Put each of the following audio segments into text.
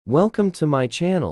Welcome to my channel.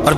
اور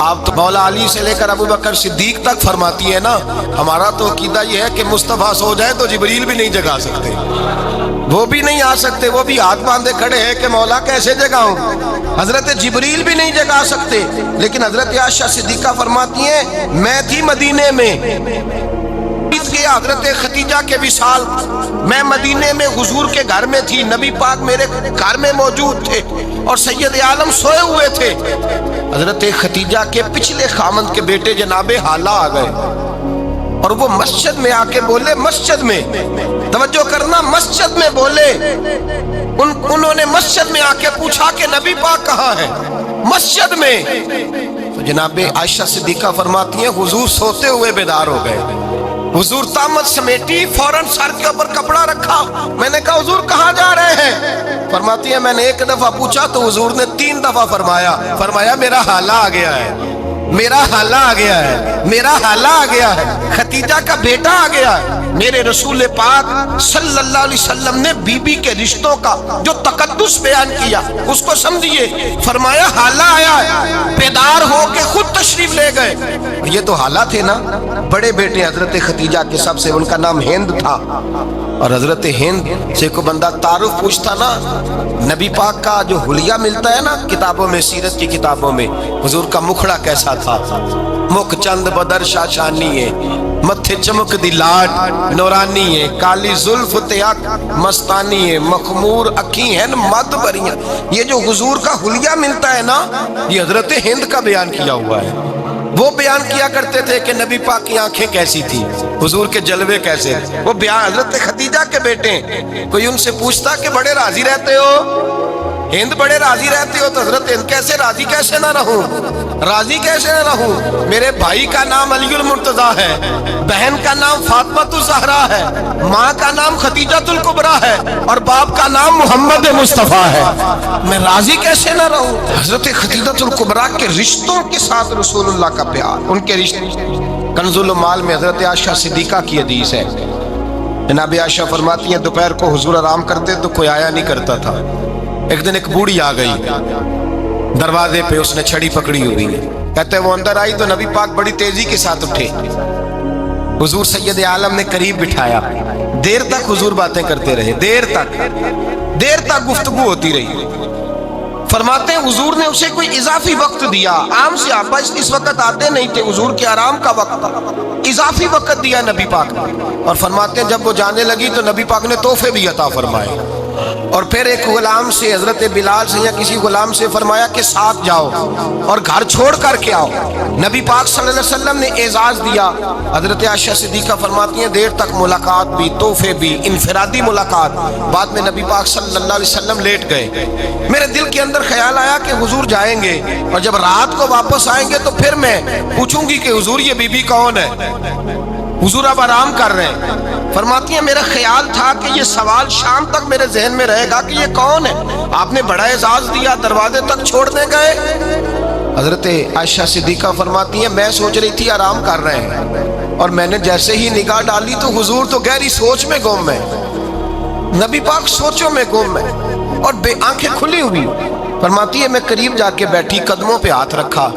آپ تو مولا علی سے لے کر ابو بکر صدیق تک فرماتی ہے نا، ہمارا تو عقیدہ یہ ہے کہ مصطفیٰ سو جائے تو جبریل بھی نہیں جگا سکتے، وہ بھی نہیں آ سکتے، وہ بھی ہاتھ باندھے کھڑے ہیں کہ مولا کیسے جگاؤں، حضرت جبریل بھی نہیں جگا سکتے۔ لیکن حضرت عائشہ صدیقہ فرماتی ہیں میں تھی مدینے میں، گیا حضرت ختیجہ کے وصال، میں مدینے میں حضور کے گھر میں تھی، نبی پاک میرے گھر میں موجود تھے اور سید عالم سوئے ہوئے تھے۔ حضرت ختیجہ کے پچھلے خامند کے بیٹے جناب حالہ آ گئے اور وہ مسجد میں آ کے بولے، مسجد میں توجہ کرنا، مسجد میں بولے، انہوں نے مسجد میں آ کے پوچھا کہ نبی پاک کہاں ہے، مسجد میں۔ تو جناب عائشہ صدیقہ فرماتی ہیں حضور سوتے ہوئے بیدار ہو گئے، حضور طامت سمیٹی، فوراً سر کے اوپر کپڑا رکھا، میں نے کہا حضور کہاں جا رہے ہیں؟ فرماتی ہے میں نے ایک دفعہ پوچھا تو حضور نے 3 دفعہ فرمایا میرا حالہ آ گیا ہے، میرا حالہ آ گیا ہے، میرا حالہ آ گیا ہے، ختیجہ کا بیٹا آ گیا ہے۔ میرے رسول پاک صلی اللہ علیہ وسلم نے بی بی کے رشتوں کا جو تقدس بیان کیا اس کو سمجھیے، فرمایا حالہ آیا ہے، بیدار ہو کے خود تشریف لے گئے۔ یہ تو حالہ تھے نا، بڑے بیٹے حضرت ختیجہ کے، سب سے ان کا نام ہند تھا، اور حضرت ہند سے کو بندہ تعارف پوچھتا نا، نبی پاک کا جو حلیہ ملتا ہے نا کتابوں میں، سیرت کی کتابوں میں، حضور کا مکھڑا کیسا تھا، مکھ چند بدر شاشانی ہے، متھے چمک دی لاٹ نورانی ہے، کالی زلف تیاک مستانی ہے، مخمور اکھی ہیں مد بریاں۔ یہ جو حضور کا حلیہ ملتا ہے نا، یہ حضرت ہند کا بیان کیا ہوا ہے۔ وہ بیان کیا کرتے تھے کہ نبی پاک کی آنکھیں کیسی تھی، حضور کے جلوے کیسے، وہ بیان حضرت ختیجہ کے بیٹے ہیں۔ کوئی ان سے پوچھتا کہ بڑے راضی رہتے ہو، ہند بڑے راضی رہتے ہو، تو حضرت ہند کیسے راضی کیسے نہ رہوں، راضی کیسے نہ رہوں، میرے بھائی کا نام علی المرتضیٰ ہے، بہن کا نام فاطمۃ الزہرا ہے، ماں کا نام ختیجۃ الکبریٰ ہے، اور باپ کا نام محمد مصطفیٰ ہے، میں راضی کیسے نہ رہوں۔ حضرت ختیجۃ الکبریٰ کے رشتوں کے ساتھ رسول اللہ کا پیار، ان کے رشتے۔ کنز المال میں حضرت عائشہ صدیقہ کی حدیث ہے، جناب عائشہ فرماتی ہیں دوپہر کو حضور آرام کرتے تو کوئی آیا نہیں کرتا تھا، ایک دن ایک بوڑھی آ گئی دروازے پہ، اس نے چھڑی پکڑی ہوئی ہے، کہتے ہیں وہ اندر آئی تو نبی پاک بڑی تیزی کے ساتھ اٹھے، حضور سید عالم نے قریب بٹھایا، دیر تک حضور باتیں کرتے رہے، دیر تک گفتگو ہوتی رہی۔ فرماتے ہیں حضور نے اسے کوئی اضافی وقت دیا، عام صحابہ اس وقت آتے نہیں تھے، حضور کے آرام کا وقت تھا، اضافی وقت دیا نبی پاک نے، اور فرماتے ہیں جب وہ جانے لگی تو نبی پاک نے تحفے بھی عطا فرمائے، اور پھر ایک غلام سے، حضرت بلال سے یا کسی غلام سے فرمایا کہ ساتھ جاؤ اور گھر چھوڑ کر کے آؤ۔ نبی پاک صلی اللہ علیہ وسلم نے اعزاز دیا۔ حضرت عائشہ صدیقہ فرماتی ہیں دیر تک ملاقات بھی، تحفے بھی، انفرادی ملاقات۔ بعد میں نبی پاک صلی اللہ علیہ وسلم لیٹ گئے، میرے دل کے اندر خیال آیا کہ حضور جائیں گے اور جب رات کو واپس آئیں گے تو پھر میں پوچھوں گی کہ حضور یہ بی بی کون ہے، حضور اب آرام کر رہے ہیں۔ فرماتی ہیں میرا خیال تھا کہ یہ سوال شام تک میرے ذہن میں رہے گا کہ یہ کون ہے، آپ نے بڑا اعزاز دیا، دروازے تک چھوڑنے گئے۔ حضرت عائشہ صدیقہ فرماتی ہیں میں سوچ رہی تھی آرام کر رہے ہیں، اور میں نے جیسے ہی نگاہ ڈالی تو حضور تو گہری سوچ میں گم ہے، نبی پاک سوچوں میں گم ہے اور بے آنکھیں کھلی ہوئی۔ فرماتی ہے میں قریب جا کے بیٹھی، قدموں پہ ہاتھ رکھا،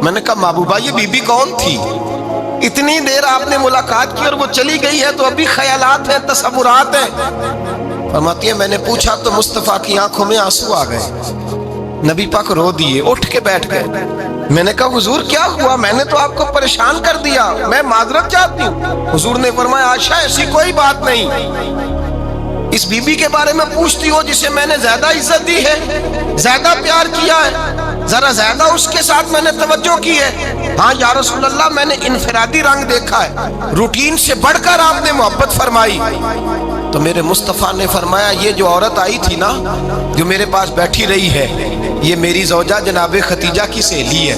میں نے کہا محبوبہ یہ بی بی کون تھی، اتنی دیر آپ نے ملاقات کی اور وہ چلی گئی ہے تو ابھی خیالات ہیں، تصورات ہیں۔ فرماتی ہے میں نے پوچھا تو مصطفیٰ کی آنکھوں میں آنسو آ گئے، نبی پاک رو دیے، اٹھ کے بیٹھ گئے۔ میں نے کہا حضور کیا ہوا، میں نے تو آپ کو پریشان کر دیا، میں معذرت چاہتی ہوں۔ حضور نے فرمایا عائشہ ایسی کوئی بات نہیں، اس بی بی کے بارے میں پوچھتی ہو جسے میں نے زیادہ عزت دی ہے، زیادہ پیار کیا ہے، ذرا زیادہ اس کے ساتھ میں نے توجہ کی ہے۔ ہاں یا رسول اللہ میں نے انفرادی رنگ دیکھا ہے، روٹین سے بڑھ کر آپ نے محبت فرمائی۔ تو میرے مصطفیٰ نے فرمایا یہ جو عورت آئی تھی نا، جو میرے پاس بیٹھی رہی ہے، یہ میری زوجہ جناب ختیجہ کی سہیلی ہے،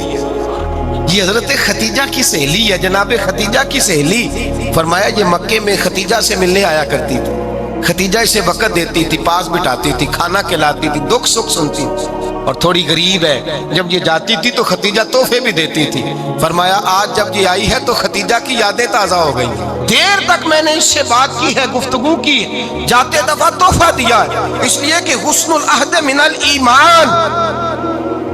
یہ حضرت ختیجہ کی سہیلی ہے، جناب ختیجہ کی سہیلی۔ فرمایا یہ مکے میں ختیجہ سے ملنے آیا کرتی تھی، ختیجہ اسے وقت دیتی تھی، پاس بٹھاتی تھی، کھانا کھلاتی تھی، دکھ سکھ سنتی تھی، اور تھوڑی غریب ہے، جب یہ جاتی تھی تو ختیجہ تحفے بھی دیتی تھی۔ فرمایا آج جب یہ آئی ہے تو ختیجہ کی یادیں تازہ ہو گئی، دیر تک میں نے اس سے بات کی ہے، گفتگو کی ہے، جاتے دفعہ تحفہ دیا ہے، اس لیے کہ حسن العہد من الایمان،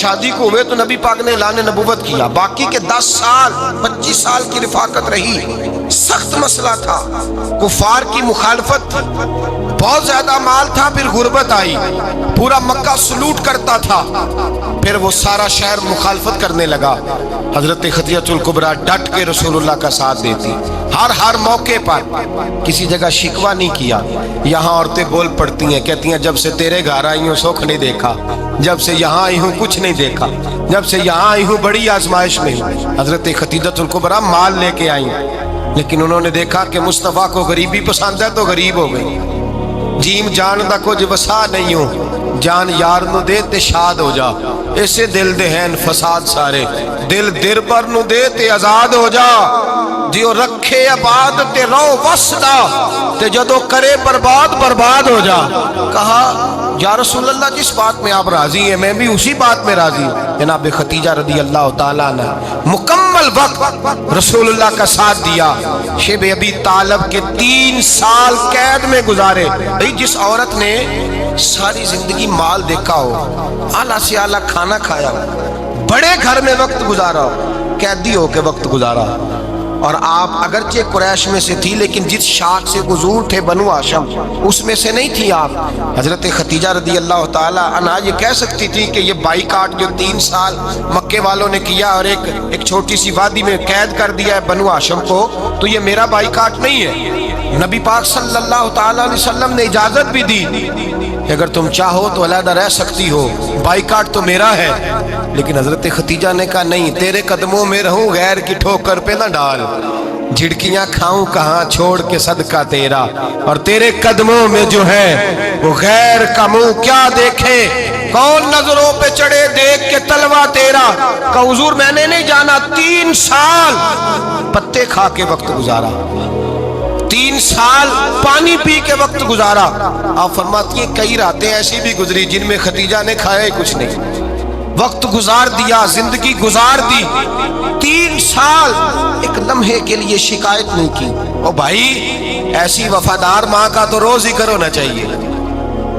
شادی کو ہوئے تو نبی پاک نے اعلان نبوت کیا، باقی کے 10 سال 25 سال کی رفاقت رہی، سخت مسئلہ تھا، کفار کی مخالفت تھی، بہت زیادہ مال تھا، پھر غربت آئی، پورا مکہ سلوٹ کرتا تھا، پھر وہ سارا شہر مخالفت کرنے لگا، حضرت خدیجہ الکبریٰ ڈٹ کے رسول اللہ کا ساتھ دیتی، ہر موقع پر کسی جگہ شکوہ نہیں کیا۔ یہاں عورتیں بول پڑتی ہیں، کہتی ہیں جب سے تیرے گھر آئی ہوں سکھ نہیں دیکھا، جب سے یہاں آئی ہوں کچھ نہیں دیکھا، جب سے یہاں آئی ہوں بڑی آزمائش میں ہوں۔ حضرت خدیجہ الکبریٰ مال لے کے آئی، لیکن انہوں نے دیکھا کہ مصطفیٰ کو غریبی پسند ہے تو غریب ہو گئی، جیم جان دا کچھ وسا نہیں ہوں، جان یار نو دے تے شاد ہو جا، ایسے دل دے ہیں فساد سارے، دل در پر نو دے تے آزاد ہو جا، دیو رکھے آباد تے رو وسدا تے جدو کرے برباد برباد ہو جا۔ کہا یا رسول اللہ جس بات میں آپ راضی ہیں میں بھی اسی بات میں راضی ہوں۔ جناب خدیجہ رضی اللہ تعالیٰ نے مکمل وقت رسول اللہ کا ساتھ دیا، شیب ابی طالب کے 3 سال قید میں گزارے۔ جس عورت نے ساری زندگی مال دیکھا ہو، اعلیٰ سے اعلیٰ کھانا کھایا ہو، بڑے گھر میں وقت گزارا ہو، قیدی ہو کے وقت گزارا، اور آپ اگرچہ قریش میں سے تھی لیکن جس شاخ سے حضور تھے بنو ہاشم اس میں سے نہیں تھی آپ۔ حضرت خدیجہ رضی اللہ تعالیٰ عنہا یہ کہہ سکتی تھی کہ یہ بائیکاٹ جو 3 سال مکے والوں نے کیا اور ایک چھوٹی سی وادی میں قید کر دیا ہے بنو ہاشم کو، تو یہ میرا بائیکاٹ نہیں ہے۔ نبی پاک صلی اللہ تعالیٰ علیہ وسلم نے اجازت بھی دی کہ اگر تم چاہو تو علیحدہ رہ سکتی ہو، بائیکاٹ تو میرا ہے، لیکن حضرت خدیجہ نے کہا نہیں، تیرے قدموں میں رہوں غیر کی ٹھوکر پہ نہ ڈال، جھڑکیاں کھاؤں کہاں چھوڑ کے صدقہ تیرا، اور تیرے قدموں میں جو ہے وہ غیر کا منہ کیا دیکھے، کون نظروں پہ چڑھے دیکھ کے تلوا تیرا۔ کہ حضور میں نے نہیں جانا، 3 سال پتے کھا کے وقت گزارا، 3 سال پانی پی کے وقت گزارا۔ آپ فرماتی ہیں کئی راتیں ایسی بھی گزری جن میں خدیجہ نے کھایا ہی کچھ نہیں، وقت گزار دیا، زندگی گزار دی، 3 سال ایک لمحے کے لیے شکایت نہیں کی۔ او بھائی ایسی وفادار ماں کا تو روز ذکر ہونا چاہیے۔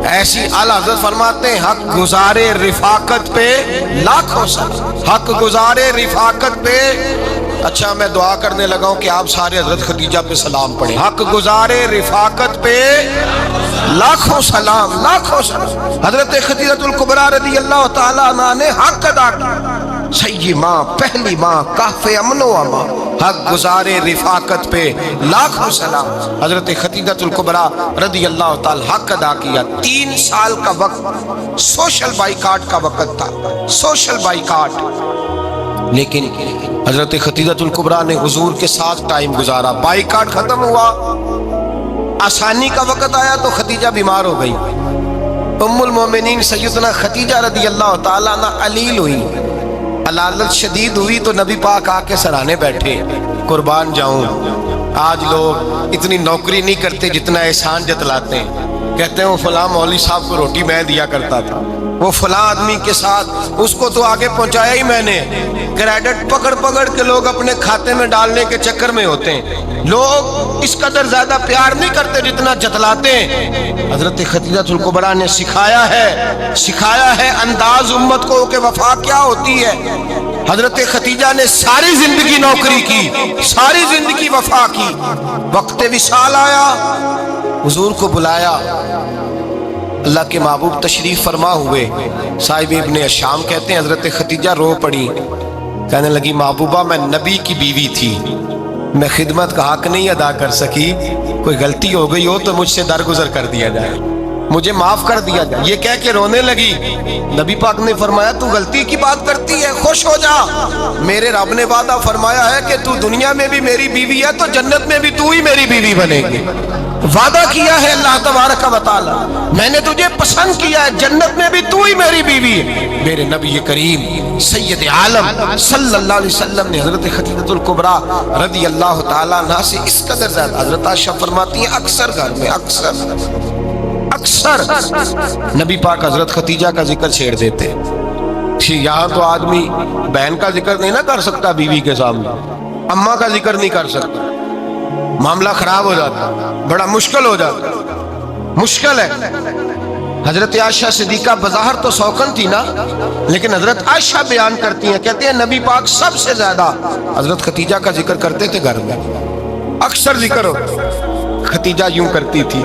ایسی اعلیٰ حضرت فرماتے ہیں حق گزارے رفاقت پہ لاکھوں سلام، حق گزارے رفاقت پہ۔ اچھا میں دعا کرنے لگا ہوں کہ آپ سارے حضرت خدیجہ پہ سلام پڑھیں۔ حق گزارے رفاقت پہ لاکھوں سلام، لاکھوں سلام۔ حضرت خدیجہ الکبریٰ رضی اللہ تعالیٰ عنہ نے حق ادا کیا، سیدی ماں، پہلی ماں، کہف امن و امان، حق گزارے رفاقت پہ لاکھوں سلام۔ حضرت خدیجہ الکبریٰ رضی اللہ تعالیٰ حق ادا کیا۔ 3 سال کا وقت سوشل بائیکاٹ کا وقت تھا، سوشل بائیکاٹ، لیکن حضرت خدیجہ الکبریٰ نے حضور کے ساتھ ٹائم گزارا۔ بائیکاٹ ختم ہوا، آسانی کا وقت آیا تو خدیجہ بیمار ہو گئی۔ ام المومنین سیدنا خدیجہ رضی اللہ تعالیٰ عنہ علیل ہوئی، علالت شدید ہوئی تو نبی پاک آ کے سرانے بیٹھے، قربان جاؤں آج لوگ اتنی نوکری نہیں کرتے جتنا احسان جتلاتے ہیں، کہتے ہیں وہ فلاں مولوی صاحب کو روٹی میں دیا کرتا تھا، وہ فلاں آدمی کے ساتھ اس کو تو آگے پہنچایا ہی میں نے۔ کریڈٹ پکڑ پکڑ کے لوگ اپنے کھاتے میں ڈالنے کے چکر میں ہوتے ہیں، لوگ اس قدر زیادہ پیار نہیں کرتے جتنا جتلاتے ہیں۔ حضرت خدیجہ الکبریٰ نے سکھایا ہے انداز امت کو کہ وفا کیا ہوتی ہے۔ حضرت خدیجہ نے ساری زندگی نوکری کی، ساری زندگی وفا کی، وقت وصال آیا، حضور کو بلایا، اللہ کے محبوب تشریف فرما ہوئے، صاحب ابن الشام کہتے ہیں حضرت خدیجہ رو پڑی، کہنے لگی محبوبہ میں نبی کی بیوی تھی، میں خدمت کا حق نہیں ادا کر سکی، کوئی غلطی ہو گئی ہو تو مجھ سے درگزر کر دیا جائے، مجھے معاف کر دیا جائے۔ یہ کہہ کے رونے لگی، نبی پاک نے فرمایا تو غلطی کی بات کرتی ہے، خوش ہو جا، میرے رب نے وعدہ فرمایا ہے کہ تو دنیا میں بھی میری بیوی ہے تو جنت میں بھی تو ہی میری بیوی بنے گی، وعدہ کیا ہے اللہ تبارک و تعالی، میں نے تجھے پسند کیا ہے، جنت میں بھی تو ہی میری بیوی ہے۔ میرے نبی کریم سید عالم صلی اللہ علیہ وسلم نے حضرت خدیجہ الکبریٰ رضی اللہ تعالیٰ عنہ سے اس قدر زیادہ، حضرت عائشہ فرماتی ہیں اکثر گھر میں اکثر نبی پاک حضرت خدیجہ کا ذکر چھیڑ دیتے۔ یہاں تو آدمی بہن کا ذکر نہیں نہ کر سکتا بیوی کے سامنے، اماں کا ذکر نہیں کر سکتا، معاملہ خراب ہو جاتا، بڑا مشکل ہو جاتا، مشکل ہے۔ حضرت عائشہ صدیقہ بظاہر تو سوکن تھی نا، لیکن حضرت عائشہ بیان کرتی ہیں، کہتے ہیں نبی پاک سب سے زیادہ حضرت ختیجہ کا ذکر کرتے تھے گھر میں، اکثر ذکر ہو۔ ختیجہ یوں کرتی تھی،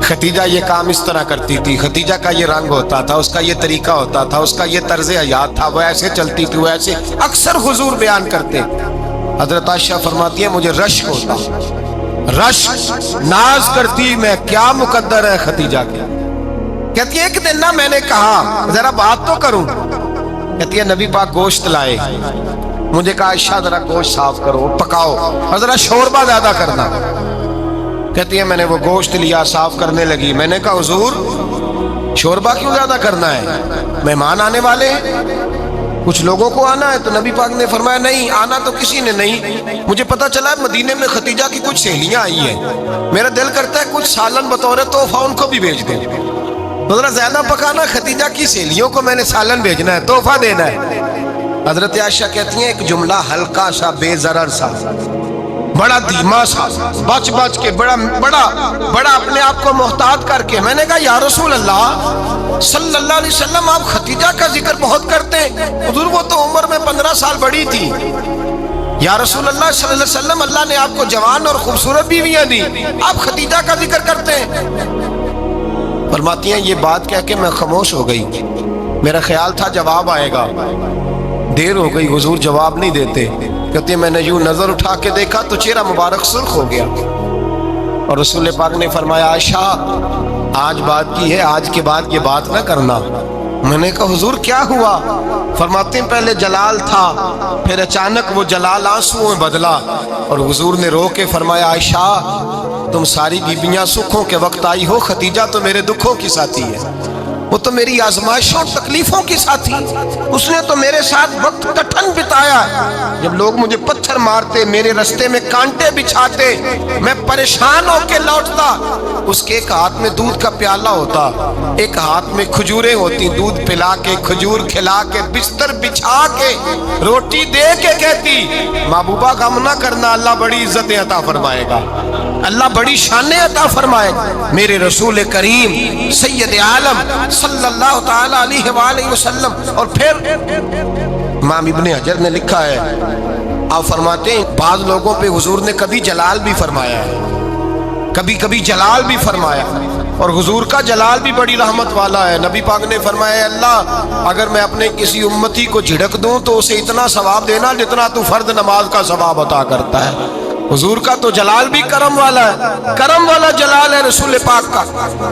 ختیجہ یہ کام اس طرح کرتی تھی، ختیجہ کا یہ رنگ ہوتا تھا، اس کا یہ طریقہ ہوتا تھا، اس کا یہ طرز حیات تھا، وہ ایسے چلتی تھی، وہ ایسے، اکثر حضور بیان کرتے۔ حضرت عائشہ فرماتی ہے مجھے رشک ہوتا، رشک، ناز کرتی میں، کیا مقدر ہے ختیجہ کے۔ کہتی ہے ایک دن نا میں نے کہا ذرا بات تو کروں، کہتی ہے نبی پاک گوشت لائے، مجھے کہا عائشہ ذرا گوشت صاف کرو، پکاؤ اور ذرا شوربہ زیادہ کرنا۔ کہتی ہے میں نے وہ گوشت لیا، صاف کرنے لگی، میں نے کہا حضور شوربہ کیوں زیادہ کرنا ہے، مہمان آنے والے ہیں، کچھ لوگوں کو آنا ہے۔ تو نبی پاک نے فرمایا نہیں، آنا تو کسی نے نہیں، مجھے پتا چلا ہے مدینے میں ختیجہ کی کچھ سہیلیاں آئی ہیں، میرا دل کرتا ہے کچھ سالن بطور تحفہ ان کو بھی بھیج دیں، تو ذرا زیادہ پکانا، ختیجہ کی سہیلیوں کو میں نے سالن بھیجنا ہے، تحفہ دینا ہے۔ حضرت عائشہ کہتی ہیں ایک جملہ ہلکا سا، بے ضرر سا، بڑا دھیما سا، بچ بچ کے، بڑا اپنے آپ کو محتاط کر کے، میں نے کہا یا رسول اللہ صلی اللہ علیہ وسلم آپ ختیجہ کا ذکر بہت کرتے ہیں، حضور وہ تو عمر میں 15 سال بڑی تھی۔ یا رسول اللہ صلی اللہ علیہ وسلم اللہ نے آپ کو جوان اور خوبصورت بیویاں دی، آپ ختیجہ کا ذکر کرتے ہیں۔ فرماتی ہیں یہ بات کہہ کے میں خاموش ہو گئی، میرا خیال تھا جواب آئے گا، دیر ہو گئی، حضور جواب نہیں دیتے۔ کہتے ہیں میں نے یوں نظر اٹھا کے دیکھا تو چہرہ مبارک سرخ ہو گیا، اور رسول پاک نے فرمایا عائشہ آج بات کی ہے، آج کے بعد یہ بات نہ کرنا۔ میں نے کہا حضور کیا ہوا؟ فرماتے ہیں پہلے جلال تھا، پھر اچانک وہ جلال آنسوؤں میں بدلا، اور حضور نے رو کے فرمایا عائشہ تم ساری بیبیاں سکھوں کے وقت آئی ہو، ختیجہ تو میرے دکھوں کی ساتھی ہے، وہ تو میری آزمائشوں تکلیفوں کی ساتھی، اس نے تو میرے ساتھ وقت کٹھن بتایا، جب لوگ مجھے پتھر مارتے، میرے رستے میں کانٹے بچھاتے، میں پریشان ہو کے لوٹتا، اس کے ایک ہاتھ میں دودھ کا پیالہ ہوتا، ایک ہاتھ میں کھجوریں ہوتی، دودھ پلا کے، کھجور کھلا کے، بستر بچھا کے، روٹی دے کے کہتی محبوبہ غم نہ کرنا، اللہ بڑی عزتیں عطا فرمائے گا، اللہ بڑی شانیں عطا فرمائے گا۔ میرے رسول کریم سید عالم صلی اللہ تعالی علیہ وآلہ وسلم۔ اور پھر امام ابن حجر نے لکھا ہے، آپ فرماتے ہیں بعض لوگوں پہ حضور نے کبھی جلال بھی فرمایا ہے، کبھی کبھی جلال بھی فرمایا، اور حضور کا جلال بھی بڑی رحمت والا ہے۔ نبی پاک نے فرمایا اللہ اگر میں اپنے کسی امتی کو جھڑک دوں تو اسے اتنا ثواب دینا جتنا تو فرض نماز کا ثواب عطا کرتا ہے۔ حضور کا تو جلال بھی کرم والا ہے، کرم والا جلال ہے رسول پاک کا۔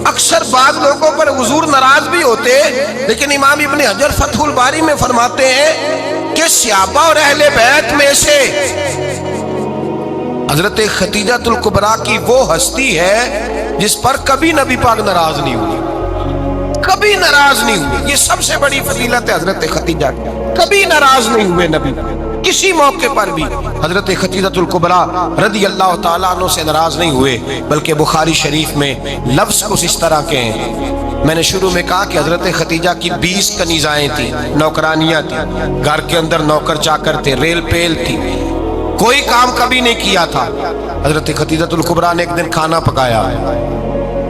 اکثر بعض لوگوں پر حضور ناراض بھی ہوتے، لیکن امام ابن حجر فتح الباری میں فرماتے ہیں کہ صحابہ اور اہل بیت میں سے حضرت ختیجہ الکبریٰ کی وہ ہستی ہے جس پر کبھی نبی پاک ناراض نہیں ہوئی، کبھی ناراض نہیں ہوئی، یہ سب سے بڑی فضیلت ہے حضرت ختیجہ کی، کبھی ناراض نہیں ہوئے نبی، کسی موقع پر بھی حضرت ختیجہ الکبریٰ رضی اللہ تعالیٰ عنہ سے ناراض نہیں ہوئے، بلکہ بخاری شریف میں لفظ کچھ اس طرح کے ہیں۔ میں نے شروع میں کہا کہ حضرت ختیجہ کی 20 کنیزائیں تھیں، نوکرانیاں تھیں، گھر کے اندر نوکر چاکر تھے، ریل پیل تھی، کوئی کام کبھی نہیں کیا تھا۔ حضرت ختیجہ الکبریٰ نے ایک دن کھانا پکایا،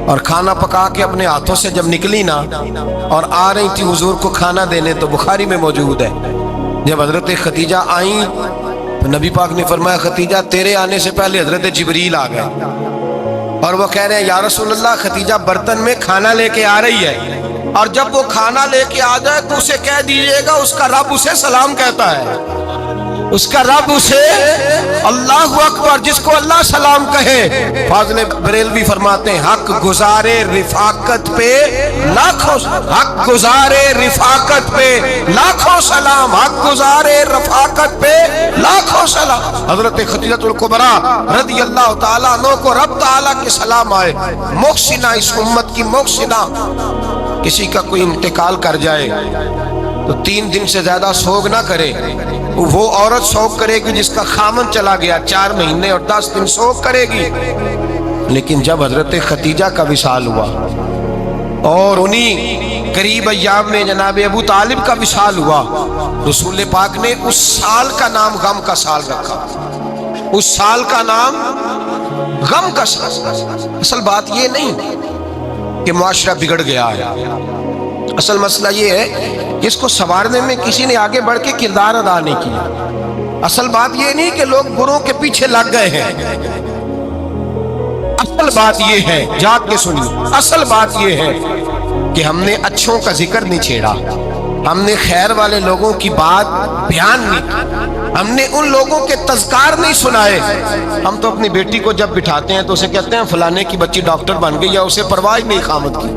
اور کھانا پکا کے اپنے ہاتھوں سے جب نکلی نا اور آ رہی تھی حضور کو کھانا دینے، تو بخاری میں موجود ہے جب حضرت ختیجہ آئیں تو نبی پاک نے فرمایا ختیجہ تیرے آنے سے پہلے حضرت جبریل آ گئے، اور وہ کہہ رہے ہیں یا رسول اللہ ختیجہ برتن میں کھانا لے کے آ رہی ہے، اور جب وہ کھانا لے کے آ جائے تو اسے کہہ دیجئے گا اس کا رب اسے سلام کہتا ہے، اس کا رب اسے اللہ اکبر، جس کو اللہ سلام کہے۔ فاضل بریلوی فرماتے ہیں حق گزارے رفاقت پہ لاکھوں، حق گزارے رفاقت پہ لاکھوں سلام، حق گزارے رفاقت پہ لاکھوں سلام۔ حضرت ختیجہ الکبریٰ رضی اللہ تعالیٰ عنہ کو رب تعالیٰ کے سلام آئے، محسنہ، اس امت کی محسنہ۔ کسی کا کوئی انتقال کر جائے تو 3 دن سے زیادہ سوگ نہ کرے، وہ عورت سوگ کرے گی جس کا خامن چلا گیا، 4 مہینے اور 10 دن سوگ کرے گی۔ لیکن جب حضرت ختیجہ کا وصال ہوا اور انہی قریب ایام میں جناب ابو طالب کا وصال ہوا، رسول پاک نے اس سال کا نام غم کا سال رکھا، اس سال کا نام غم کا سال۔ اصل بات یہ نہیں کہ معاشرہ بگڑ گیا ہے۔ اصل مسئلہ یہ ہے کہ اس کو سنوارنے میں کسی نے آگے بڑھ کے کردار ادا نہیں کیا۔ اصل بات یہ نہیں کہ لوگ بروں کے پیچھے لگ گئے ہیں، اصل بات یہ ہے، جاگ کے سنیے، اصل بات یہ ہے کہ ہم نے اچھوں کا ذکر نہیں چھیڑا، ہم نے خیر والے لوگوں کی بات بیان نہیں کی، ہم نے ان لوگوں کے تذکار نہیں سنائے۔ ہم تو اپنی بیٹی کو جب بٹھاتے ہیں تو اسے کہتے ہیں فلانے کی بچی ڈاکٹر بن گئی، یا اسے پرواہ نہیں خامد کی،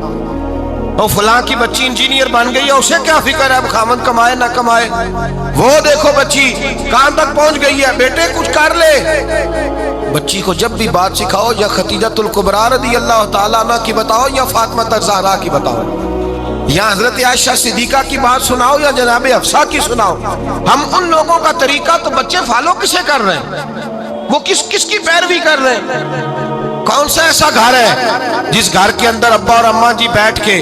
اور فلاں کی بچی انجینئر بن گئی ہے، اسے کیا فکر ہے اب خامد کمائے نہ کمائے، وہ دیکھو بچی کہاں تک پہنچ گئی ہے، بیٹے کچھ کر لے۔ بچی کو جب بھی بات سکھاؤ یا خدیجۃ الکبریٰ رضی اللہ تعالیٰ عنہ کی بتاؤ یا فاطمہ الزہرا کی بتاؤ، یا حضرت عائشہ صدیقہ کی بات سناؤ یا جناب حفصہ کی سناؤ۔ ہم ان لوگوں کا طریقہ تو بچے فالو کسے کر رہے ہیں، وہ کس کی پیروی کر رہے ہیں؟ کون سا ایسا گھر ہے جس گھر کے اندر ابا اور اماں جی بیٹھ کے،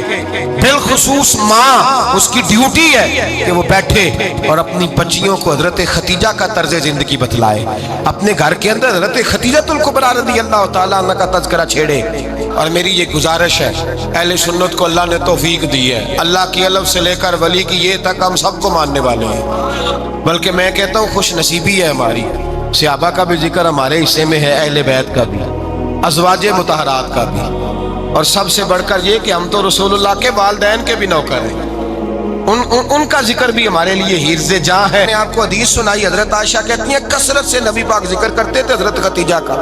بالخصوص ماں اس کی ڈیوٹی ہے کہ وہ بیٹھے اور اپنی بچیوں کو حضرت خدیجہ کا طرز زندگی بتلائے، اپنے گھر کے اندر حضرت خدیجۃ الکبریٰ رضی اللہ تعالیٰ عنہ کا تذکرہ چھیڑے۔ اور میری یہ گزارش ہے، اہل سنت کو اللہ نے توفیق دی ہے، اللہ کی الف سے لے کر ولی کی یہ تک ہم سب کو ماننے والے ہیں، بلکہ میں کہتا ہوں خوش نصیبی ہے ہماری، صحابہ کا بھی ذکر ہمارے حصے میں ہے، اہل بیت کا بھی، ازواج مطہرات کا بھی، اور سب سے بڑھ کر یہ کہ ہم تو رسول اللہ کے والدین کے بھی نوکر ہیں، ان کا ذکر بھی ہمارے لیے حرز جاں ہے۔ میں نے آپ کو حدیث سنائی، حضرت عائشہ کہتی ہیں کثرت سے نبی پاک ذکر کرتے تھے حضرت خدیجہ کا،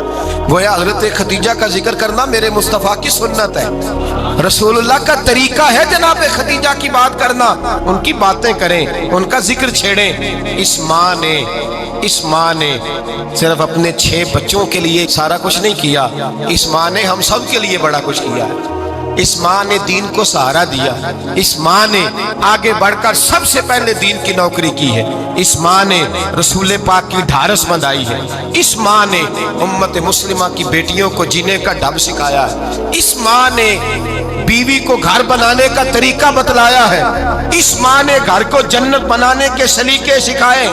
گویا حضرت خدیجہ کا ذکر کرنا میرے مصطفیٰ کی سنت ہے، رسول اللہ کا طریقہ ہے جناب خدیجہ کی بات کرنا، ان کی باتیں کریں، ان کا ذکر چھیڑیں۔ اس ماں نے صرف اپنے 6 بچوں کے لیے سارا کچھ نہیں کیا، اس ماں نے ہم سب کے لیے بڑا کچھ کیا ہے، اس ماں نے دین کو سہارا دیا، اس ماں نے آگے بڑھ کر سب سے پہلے دین کی نوکری کی ہے، اس ماں نے رسول پاک کی ڈھارس بندھائی ہے، اس ماں نے امت مسلمہ کی بیٹیوں کو جینے کا ڈھب سکھایا ہے، اس ماں نے بیوی کو گھر بنانے کا طریقہ بتلایا ہے، اس ماں نے گھر کو جنت بنانے کے سلیقے سکھائے،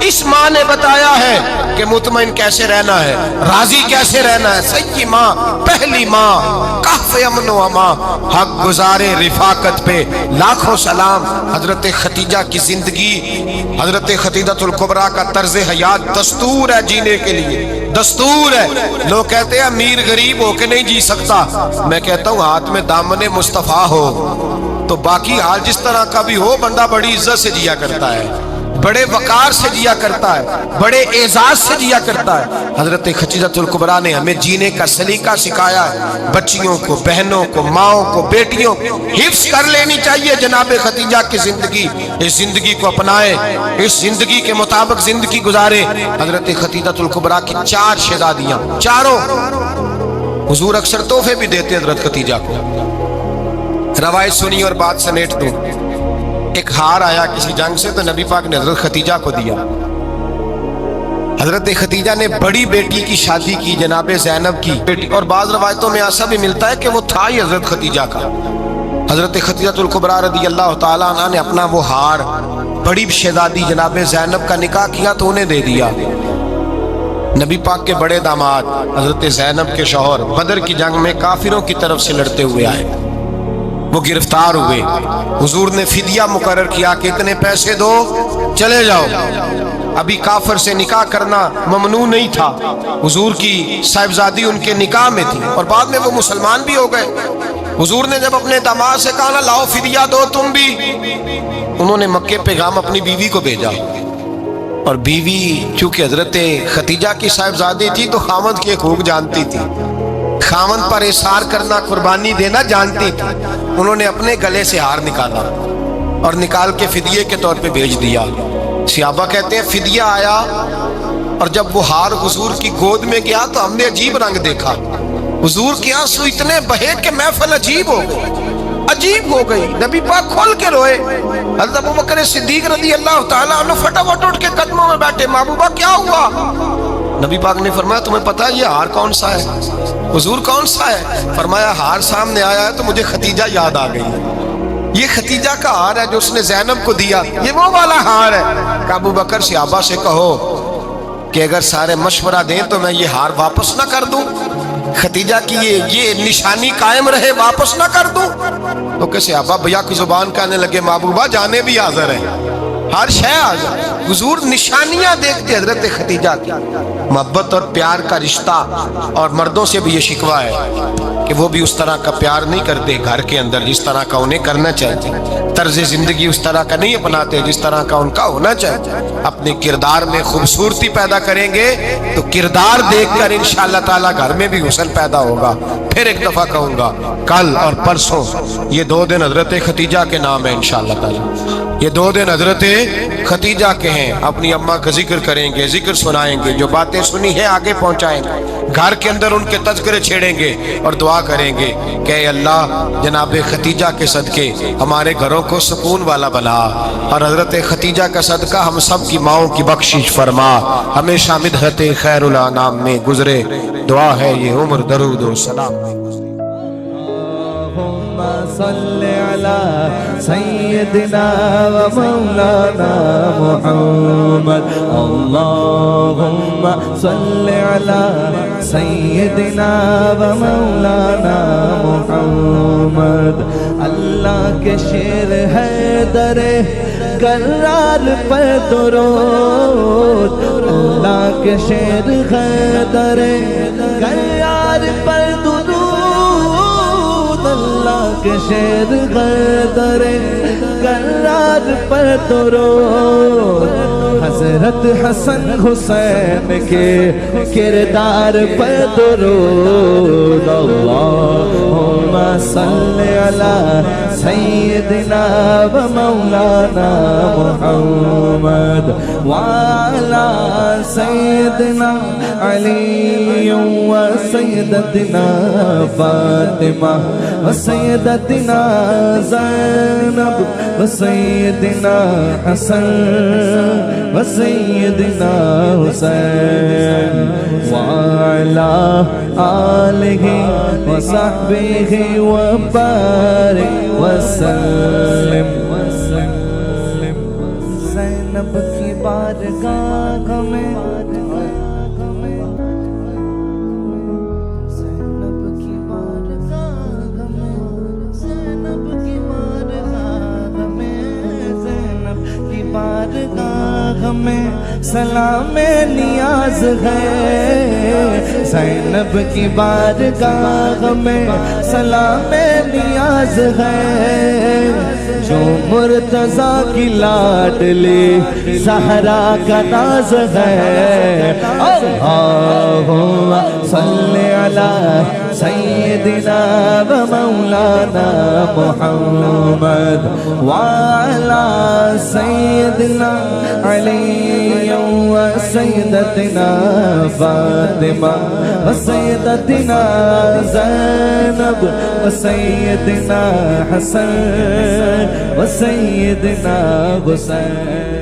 اس ماں نے بتایا ہے کہ مطمئن کیسے رہنا ہے، راضی کیسے رہنا ہے۔ سچی ماں، پہلی ماں، کہف امن و امان، حق گزارے رفاقت پہ لاکھوں سلام۔ حضرت خدیجہ کی زندگی، حضرت خدیجۃ الکبریٰ کا طرز حیات دستور ہے جینے کے لیے، دستور ہے۔ لوگ کہتے ہیں امیر غریب ہو کے نہیں جی سکتا، میں کہتا ہوں ہاتھ میں دامن مصطفیٰ ہو تو باقی حال جس طرح کا بھی ہو، بندہ بڑی عزت سے جیا کرتا ہے، بڑے وقار سے جیا کرتا ہے، بڑے اعزاز سے جیا کرتا ہے۔ حضرت خدیجۃ الکبریٰ نے ہمیں جینے کا سلیقہ سکھایا ہے، بچیوں کو، بہنوں کو، ماؤں کو، بیٹیوں کو حفظ کر لینی چاہیے جناب خدیجہ کی زندگی، اس زندگی کو اپنائے، اس زندگی کے مطابق زندگی گزارے۔ حضرت خدیجۃ الکبریٰ کی 4 شہزادیاں، چاروں حضور اکثر تحفے بھی دیتے حضرت خدیجہ کو۔ روایت سنی اور بات سمیٹ دوں، ایک ہار آیا کسی جنگ سے تو نبی پاک نے حضرت خدیجہ کو دیا۔ حضرت خدیجہ نے بڑی بیٹی کی شادی کی، جناب زینب کی بیٹی، اور بعض روایتوں میں ایسا بھی ملتا ہے کہ وہ تھا ہی حضرت خدیجہ کا۔ حضرت خدیجۃ الکبریٰ رضی اللہ تعالیٰ عنہ نے اپنا وہ ہار بڑی شہزادی جناب زینب کا نکاح کیا تو انہیں دے دیا۔ نبی پاک کے بڑے داماد حضرت زینب کے شوہر بدر کی جنگ میں کافروں کی طرف سے لڑتے ہوئے آئے، وہ گرفتار ہوئے، حضور نے فدیہ مقرر کیا کہ اتنے پیسے دو چلے جاؤ۔ ابھی کافر سے نکاح کرنا ممنوع نہیں تھا، حضور کی صاحبزادی ان کے نکاح میں تھی اور بعد میں وہ مسلمان بھی ہو گئے۔ حضور نے جب اپنے داماد سے کہا نا لاؤ فدیہ دو تم بھی، انہوں نے مکے پیغام اپنی بیوی کو بھیجا، اور بیوی چونکہ حضرت خدیجہ کی صاحبزادی تھی تو خامد کے حقوق جانتی تھی، خامد پر اثار کرنا، قربانی دینا جانتی تھی۔ انہوں نے اپنے گلے سے ہار نکالا اور نکال کے فدیے کے طور پہ بھیج دیا۔ صحابہ کہتے ہیں فدیہ آیا اور جب وہ ہار حضور کی گود میں گیا تو ہم نے عجیب رنگ دیکھا، حضور کے آنسو اتنے بہے کہ محفل عجیب ہو گئی، نبی پاک کھول کے روئے۔ حضرت ابوبکر صدیق رضی اللہ تعالیٰ عنہ فٹافٹ اٹھ کے قدموں میں بیٹھے، محبوبہ کیا ہوا؟ نبی پاک نے فرمایا تمہیں پتا ہے یہ ہار کون سا ہے؟ حضور کون سا ہے؟ فرمایا ہار سامنے آیا ہے تو مجھے خدیجہ یاد آ گئی ہے، یہ خدیجہ کا ہار ہے جو اس نے زینب کو دیا، یہ وہ والا ہار ہے۔ کہ ابو بکر صحابہ سے کہو کہ اگر سارے مشورہ دیں تو میں یہ ہار واپس نہ کر دوں، ختیجہ کی یہ نشانی قائم رہے واپس نہ کر دوں؟ تو کیسے ابا بھیا کی زبان کہنے لگے محبوبہ جانے بھی حاضر ہیں، ہر شے حاضر۔ حضور نشانیاں دیکھتے حضرت ختیجہ کی، محبت اور پیار کا رشتہ، اور مردوں سے بھی یہ شکوہ ہے کہ وہ بھی اس طرح کا پیار نہیں کرتے گھر کے اندر جس طرح کا انہیں کرنا چاہیے، طرز زندگی اس طرح کا نہیں اپناتے جس طرح کا ان کا ہونا چاہیے۔ اپنے کردار میں خوبصورتی پیدا کریں گے تو کردار دیکھ کر انشاءاللہ تعالیٰ گھر میں بھی حسن پیدا ہوگا۔ پھر ایک دفعہ کہوں گا، کل اور پرسوں یہ 2 دن حضرت ختیجہ کے نام ہے انشاءاللہ تعالیٰ، یہ 2 دن حضرت ختیجہ کے ہیں۔ اپنی اماں کا ذکر کریں گے، ذکر سنائیں گے، جو باتیں سنی ہے آگے پہنچائیں گے، گھر کے اندر ان کے تذکرے چھیڑیں گے اور دعا کریں گے کہ اے اللہ جناب ختیجہ کے صدقے ہمارے گھروں کو سکون والا بنا، اور حضرت ختیجہ کا صدقہ ہم سب کی ماؤں کی بخشش فرما، ہمیشہ مدحت خیر الانام میں گزرے۔ دعا ہے یہ عمر درود و سلام میں گزرے۔ صل على سيدنا ومولانا محمد، اللهم صل على سيدنا ومولانا محمد۔ اللہ کے شیر ہے در کرار پر درود، اللہ کے شیر ہے در کرار پر درود، اللہ کے شیر غدر کرار پر درود، حضرت حسن حسین کے کردار پر درود، اللہم صل علی سیدنا و مولانا محمد وعلی سیدنا علی و سیدتنا فاطمہ و سیدتنا زینب و سیدنا حسن و سیدنا حسین وعلی آلہ و صحبہ و بارک وسلم۔ زینب کی بارگاہ میں، زینب کی بارگاہ میں، زینب کی بارگاہ میں، زینب کی بارگاہ میں سلام نیاز ہے، زینب کی بارگاہ میں سلام نیاز ہے، جو مرتضیٰ کی لاڈلی زہرا کا ناز ہے، اللہم صل علی سیدنا و مولانا محمد وعلی سیدنا علی و سیدتنا فاطمہ و سیدتنا زینب و سیدنا حسن و سیدنا حسین۔